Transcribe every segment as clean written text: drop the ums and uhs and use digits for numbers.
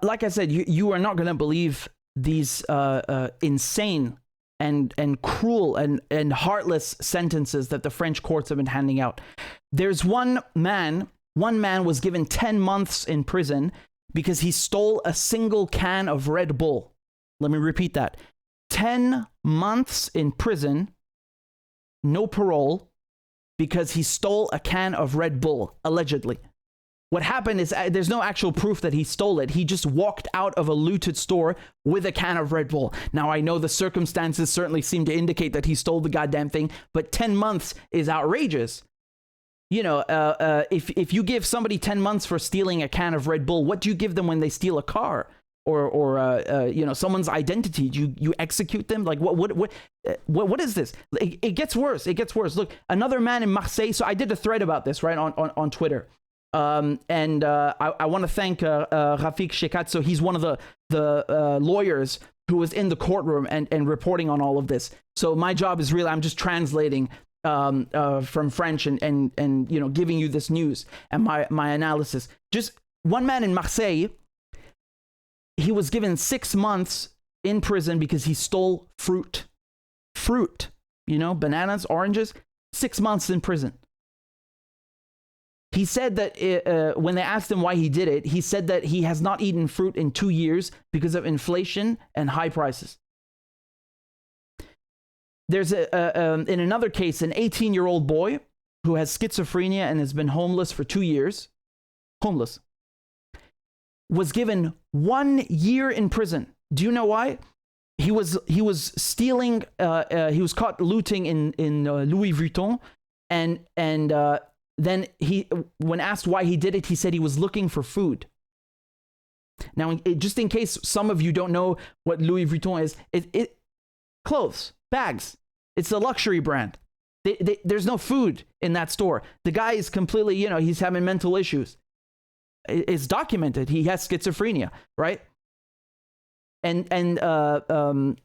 Like I said, you are not going to believe these insane and cruel and heartless sentences that the French courts have been handing out. There's one man was given 10 months in prison because he stole a single can of Red Bull. Let me repeat that. 10 months in prison, no parole, because he stole a can of Red Bull, allegedly. What happened is there's no actual proof that he stole it. He just walked out of a looted store with a can of Red Bull. Now, I know the circumstances certainly seem to indicate that he stole the goddamn thing, but 10 months is outrageous. You know, if you give somebody 10 months for stealing a can of Red Bull, what do you give them when they steal a car or you know, someone's identity? Do you execute them? Like what is this? It gets worse. It gets worse. Look, another man in Marseille. So I did a thread about this, right, on Twitter. And I want to thank Rafik Shekat. So he's one of the lawyers who was in the courtroom and reporting on all of this. So my job is really, I'm just translating from French and you know, giving you this news and my analysis. Just one man in Marseille, he was given 6 months in prison because he stole fruit, you know, bananas, oranges, 6 months in prison. He said that when they asked him why he did it, he said that he has not eaten fruit in 2 years because of inflation and high prices. There's in another case, an 18-year-old boy who has schizophrenia and has been homeless for 2 years, homeless, was given 1 year in prison. Do you know why? He was stealing, he was caught looting in Louis Vuitton, and then when asked why he did it, he said he was looking for food. Now, just in case some of you don't know what Louis Vuitton is, it clothes, bags. It's a luxury brand. There's no food in that store. The guy is completely, you know, he's having mental issues. It's documented. He has schizophrenia, right? And Rafik,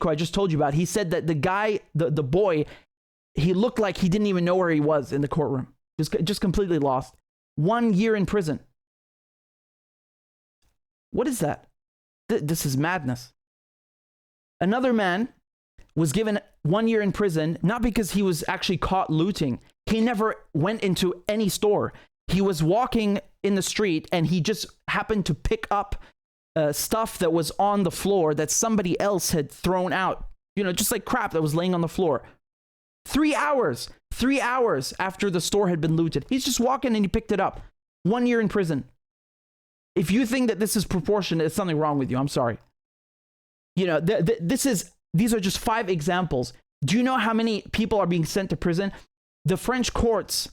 who I just told you about, he said that the guy, the boy, he looked like he didn't even know where he was in the courtroom. Just completely lost. 1 year in prison. What is that? This is madness. Another man was given 1 year in prison, not because he was actually caught looting. He never went into any store. He was walking in the street and he just happened to pick up stuff that was on the floor that somebody else had thrown out. You know, just like crap that was laying on the floor. 3 hours after the store had been looted. He's just walking and he picked it up. 1 year in prison. If you think that this is proportionate, there's something wrong with you. I'm sorry. You know, these are just 5 examples. Do you know how many people are being sent to prison? The French courts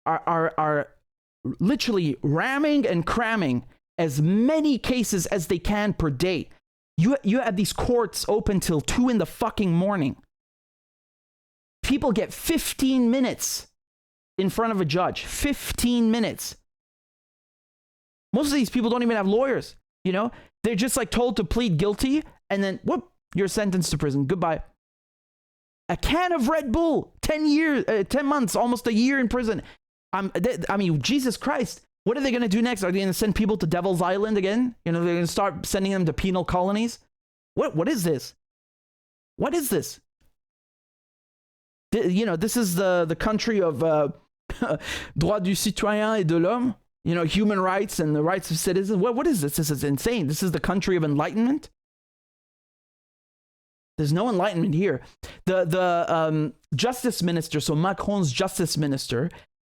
are literally ramming and cramming as many cases as they can per day. You have these courts open till 2 in the fucking morning. People get 15 minutes in front of a judge. 15 minutes. Most of these people don't even have lawyers, you know? They're just like told to plead guilty and then, whoop, you're sentenced to prison. Goodbye. A can of Red Bull, 10 months, almost a year in prison. I mean, Jesus Christ. What are they going to do next? Are they going to send people to Devil's Island again? You know, they're going to start sending them to penal colonies? What is this? What is this? You know, this is the country of droit du citoyen et de l'homme. You know, human rights and the rights of citizens. What is this? This is insane. This is the country of enlightenment. There's no enlightenment here. The justice minister, so Macron's justice minister,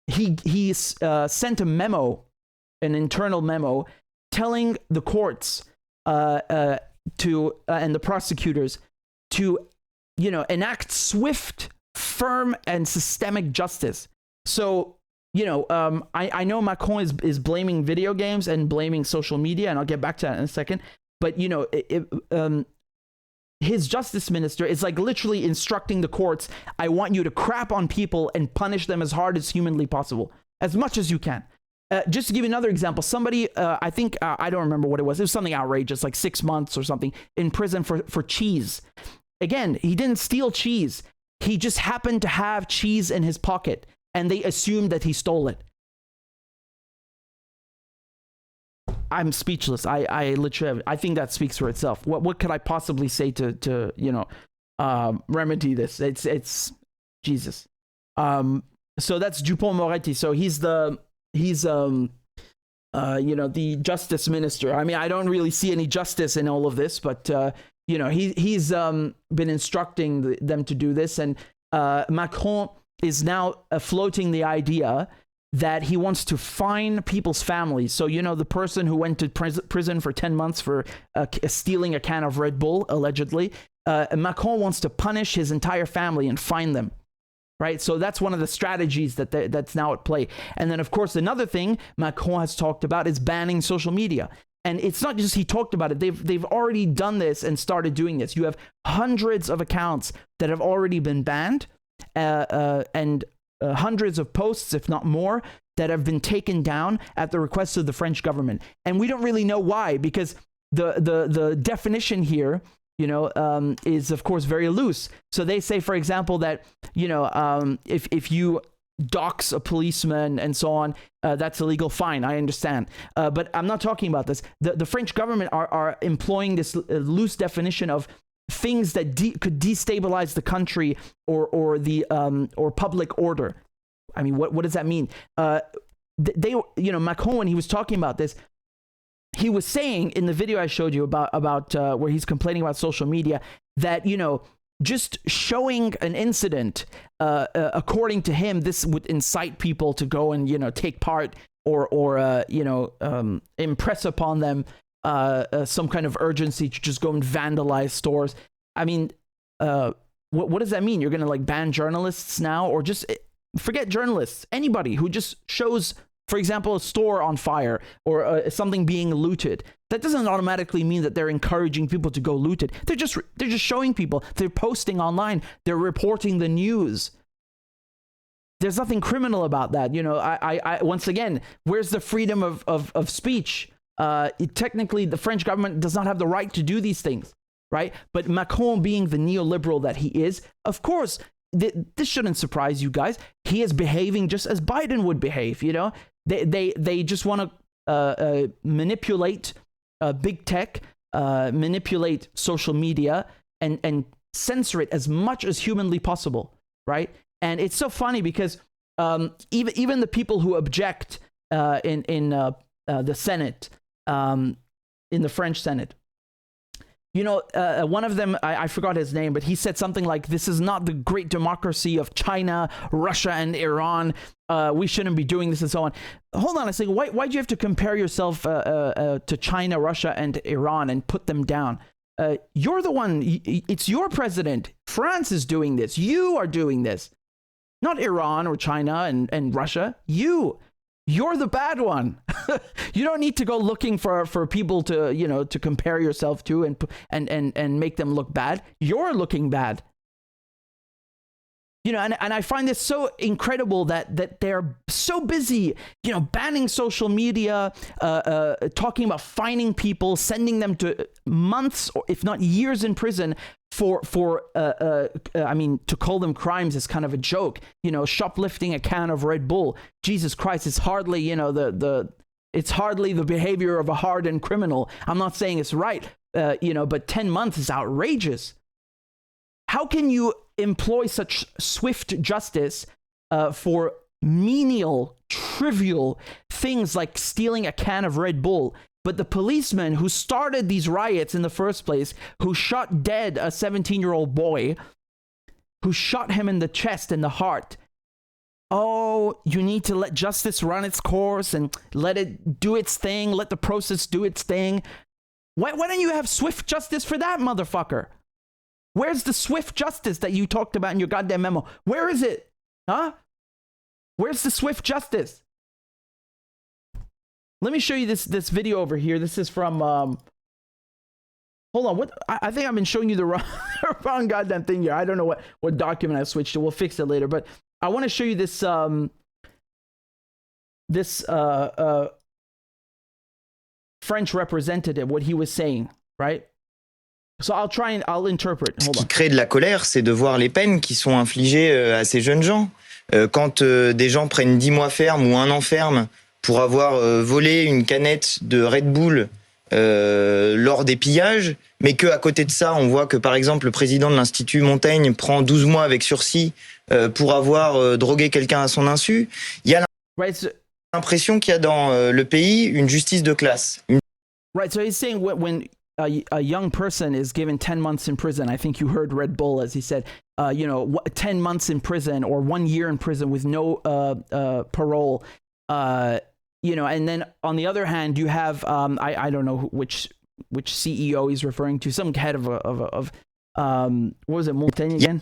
he sent a memo, an internal memo, telling the courts and the prosecutors to, you know, enact swift, firm, and systemic justice. So, you know, I know Macron is blaming video games and blaming social media, and I'll get back to that in a second. But, you know, his justice minister is like literally instructing the courts, I want you to crap on people and punish them as hard as humanly possible, as much as you can. Just to give you another example, somebody, I think, I don't remember what it was. It was something outrageous, like 6 months or something in prison for cheese. Again, he didn't steal cheese. He just happened to have cheese in his pocket, and they assumed that he stole it. I'm speechless. I literally, I think that speaks for itself. What could I possibly say to remedy this? It's Jesus. So that's Dupont-Moretti. So he's the justice minister. I mean, I don't really see any justice in all of this, but he's been instructing them to do this, and Macron is now floating the idea that he wants to fine people's families. So, the person who went to prison for 10 months for stealing a can of Red Bull, allegedly, Macron wants to punish his entire family and fine them. Right? So that's one of the strategies that's now at play. And then, of course, another thing Macron has talked about is banning social media. And it's not just he talked about it. They've already done this and started doing this. You have hundreds of accounts that have already been banned, and hundreds of posts, if not more, that have been taken down at the request of the French government. And we don't really know why, because the definition here, is of course very loose. So they say, for example, that if you dox a policeman and so on, that's illegal. Fine, I understand. But I'm not talking about this. The French government are employing this loose definition of things that could destabilize the country or public order. I mean, what does that mean? Macron, when he was talking about this, he was saying in the video I showed you about where he's complaining about social media that, just showing an incident, according to him, this would incite people to go and, take part or impress upon them some kind of urgency to just go and vandalize stores. I mean, what does that mean? You're going to ban journalists now, or just forget journalists, anybody who just shows, for example, a store on fire or something being looted. That doesn't automatically mean that they're encouraging people to go loot it. They're just showing people. They're posting online. They're reporting the news. There's nothing criminal about that. I once again, where's the freedom of speech? Technically, the French government does not have the right to do these things, right? But Macron, being the neoliberal that he is, of course, this shouldn't surprise you guys. He is behaving just as Biden would behave. They just want to manipulate big tech, manipulate social media, and censor it as much as humanly possible, right? And it's so funny because even the people who object in the Senate, in the French Senate, one of them, I forgot his name, but he said something like, "This is not the great democracy of China, Russia, and Iran. We shouldn't be doing this," and so on. Hold on a second. Why do you have to compare yourself to China, Russia, and Iran and put them down? You're the one. It's your president. France is doing this. You are doing this. Not Iran or China and Russia. You're the bad one. You don't need to go looking for people to to compare yourself to and make them look bad. You're looking bad. And I find this so incredible that they're so busy, banning social media, talking about fining people, sending them to months or if not years in prison for I mean, to call them crimes is kind of a joke. Shoplifting a can of Red Bull. Jesus Christ, it's hardly, it's hardly the behavior of a hardened criminal. I'm not saying it's right, but 10 months is outrageous. How can you employ such swift justice for menial, trivial things like stealing a can of Red Bull? But the policeman who started these riots in the first place, who shot dead a 17-year-old boy, who shot him in the chest and the heart, oh, you need to let justice run its course and let it do its thing, let the process do its thing. Why don't you have swift justice for that, motherfucker? Where's the swift justice that you talked about in your goddamn memo? Where is it? Huh? Where's the swift justice? Let me show you this video over here. This is from hold on. What? I think I've been showing you the wrong goddamn thing here. I don't know what document I switched to. We'll fix it later. But I want to show you this French representative, what he was saying, right? So I'll interpret. Ce qui crée de la colère, c'est de voir les peines qui sont infligées à ces jeunes gens. Quand des gens prennent 10 mois ferme ou 1 an ferme pour avoir volé une canette de Red Bull lors des pillages, mais que à côté de ça, on voit que par exemple le président de l'Institut Montaigne prend 12 mois avec sursis pour avoir drogué quelqu'un à son insu. Il y a l'impression qu'il y a dans le pays une justice de classe. Right, so he's saying when a young person is given 10 months in prison, I think you heard Red Bull as he said, 10 months in prison or 1 year in prison with no parole, and then on the other hand, you have, I don't know which CEO he's referring to, some head of what was it, Montaigne again?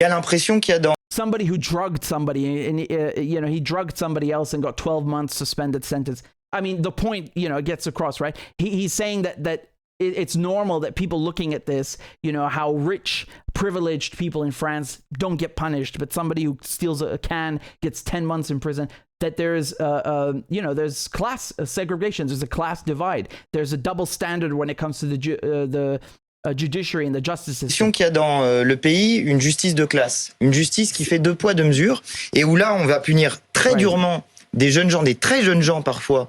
Il y a l'impression qu'il y a dans somebody who drugged somebody, and he drugged somebody else and got 12 months suspended sentence. I mean, the point, gets across, right? He's saying that it's normal that people looking at this, how rich, privileged people in France don't get punished, but somebody who steals a can gets 10 months in prison. That there's, there's class segregation, there's a class divide, there's a double standard when it comes to the judiciary and the justice system. Qu'il y a dans le pays une justice de classe, une justice qui fait 2 poids 2 mesures, et où là on va punir très durement des jeunes gens, des très jeunes gens parfois,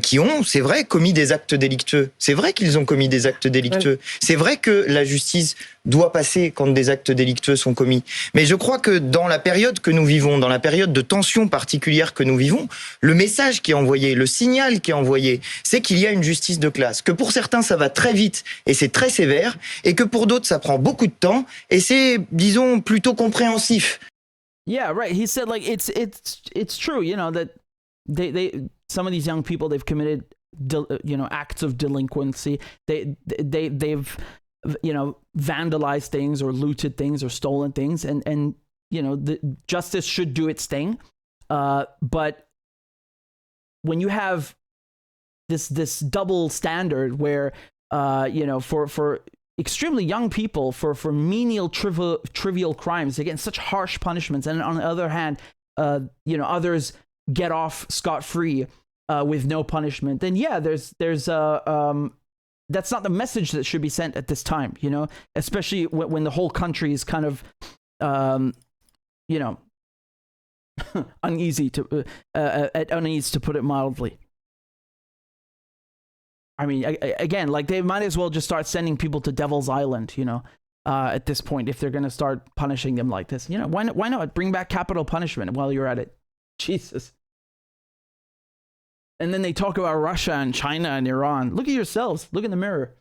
qui ont, c'est vrai, commis des actes délictueux. C'est vrai qu'ils ont commis des actes délictueux. C'est vrai que la justice doit passer quand des actes délictueux sont commis. Mais je crois que dans la période que nous vivons, dans la période de tension particulière que nous vivons, le message qui est envoyé, le signal qui est envoyé, c'est qu'il y a une justice de classe. Que pour certains, ça va très vite et c'est très sévère, et que pour d'autres, ça prend beaucoup de temps et c'est, disons, plutôt compréhensif. Yeah, right. He said, like, it's true, that they some of these young people, they've committed acts of delinquency. They've vandalized things or looted things or stolen things, and the justice should do its thing. But when you have this double standard where for extremely young people, for menial trivial crimes, they get such harsh punishments, and on the other hand, others get off scot-free with no punishment, then there's that's not the message that should be sent at this time, especially when the whole country is kind of uneasy at unease, to put it mildly. I mean, again, like, they might as well just start sending people to Devil's Island, at this point, if they're going to start punishing them like this. Why not bring back capital punishment while you're at it? Jesus. And then they talk about Russia and China and Iran. Look at yourselves. Look in the mirror.